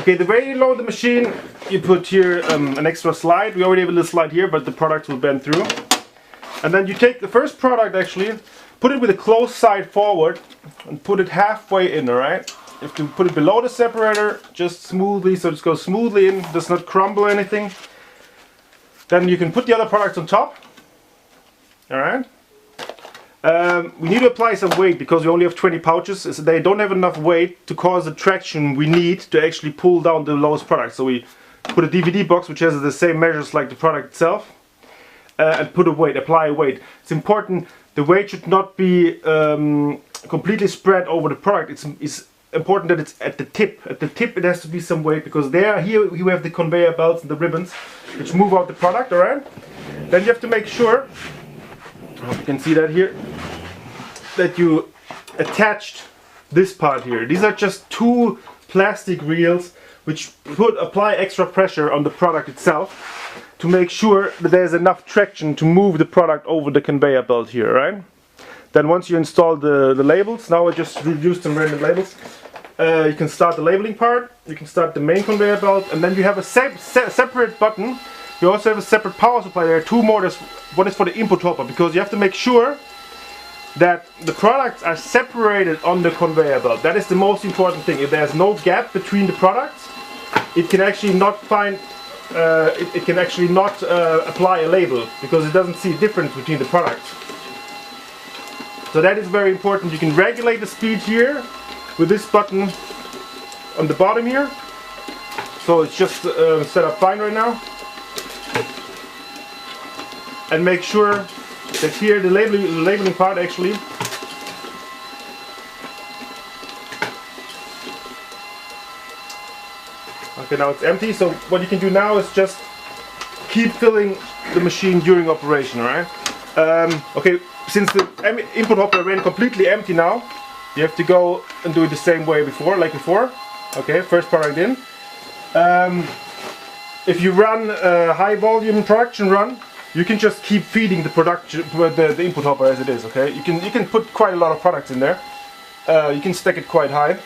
Okay, the way you load the machine, you put here an extra slide. We already have a little slide here, but the product will bend through. And then you take the first product actually, put it with a closed side forward and put it halfway in, alright? You have to put it below the separator, just smoothly, so it goes smoothly in, does not crumble or anything. Then you can put the other products on top, alright? We need to apply some weight because we only have 20 pouches, so they don't have enough weight to cause the traction we need to actually pull down the lowest product. So we put a DVD box which has the same measures like the product itself, and put a weight, apply a weight. It's important, the weight should not be completely spread over the product. It's important that it's at the tip. At the tip it has to be some weight because here we have the conveyor belts and the ribbons which move out the product, alright? Then you have to make sure, you can see that here, that you attached this part here. These are just two plastic reels which apply extra pressure on the product itself to make sure that there's enough traction to move the product over the conveyor belt here, right? Then once you install the labels, now I just used some random labels, you can start the labeling part, you can start the main conveyor belt, and then you have a separate button. You also have a separate power supply. There are two more. One is for the input hopper because you have to make sure that the products are separated on the conveyor belt. That is the most important thing. If there's no gap between the products, it can actually not find it can actually not apply a label because it doesn't see a difference between the products. So that is very important. You can regulate the speed here with this button on the bottom here. So it's just set up fine right now. And make sure that here the labeling part actually okay, now it's empty, so what you can do now is just keep filling the machine during operation, alright? Okay, since the input hopper ran completely empty now, you have to go and do it the same way like before. Okay, first product in. If you run a high volume production run, you can just keep feeding the production, the input hopper as it is. Okay, you can put quite a lot of products in there. You can stack it quite high.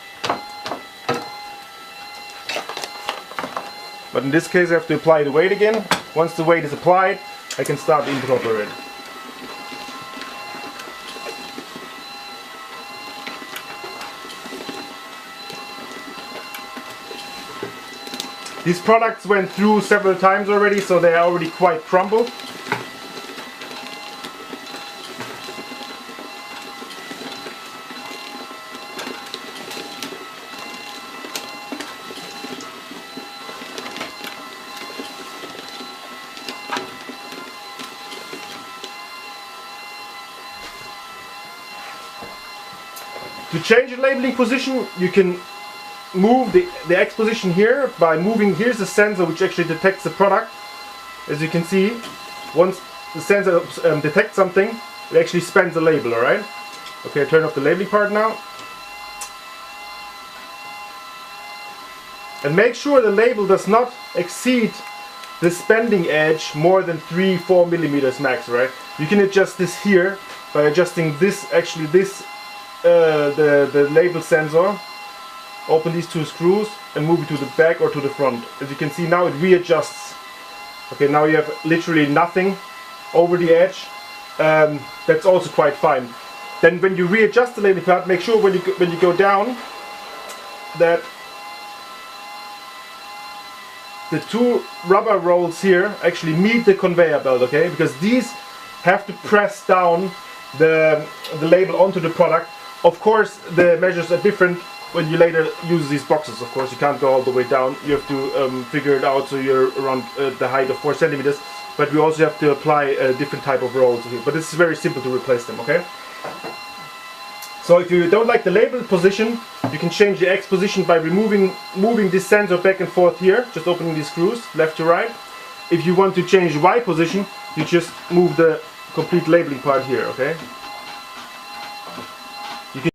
But in this case I have to apply the weight again. Once the weight is applied, I can start the input hopper in. These products went through several times already, so they are already quite crumbled. To change the labeling position, you can move the X position here by moving. Here's the sensor which actually detects the product. As you can see, once the sensor detects something, it actually spans the label, alright? Okay, I turn off the labeling part now. And make sure the label does not exceed the spending edge more than 3-4 millimeters max, right? You can adjust this here by adjusting this, the label sensor. Open these two screws and move it to the back or to the front. As you can see now, it readjusts. Okay, now you have literally nothing over the edge. That's also quite fine. Then when you readjust the labeling part, make sure when you go down that the two rubber rolls here actually meet the conveyor belt, okay? Because these have to press down the label onto the product. Of course, the measures are different when you later use these boxes. Of course, you can't go all the way down. You have to figure it out so you're around the height of 4 centimeters. But we also have to apply a different type of rolls here. But this is very simple to replace them, okay? So if you don't like the label position, you can change the X position by moving this sensor back and forth here, just opening these screws left to right. If you want to change Y position, you just move the complete labeling part here, okay?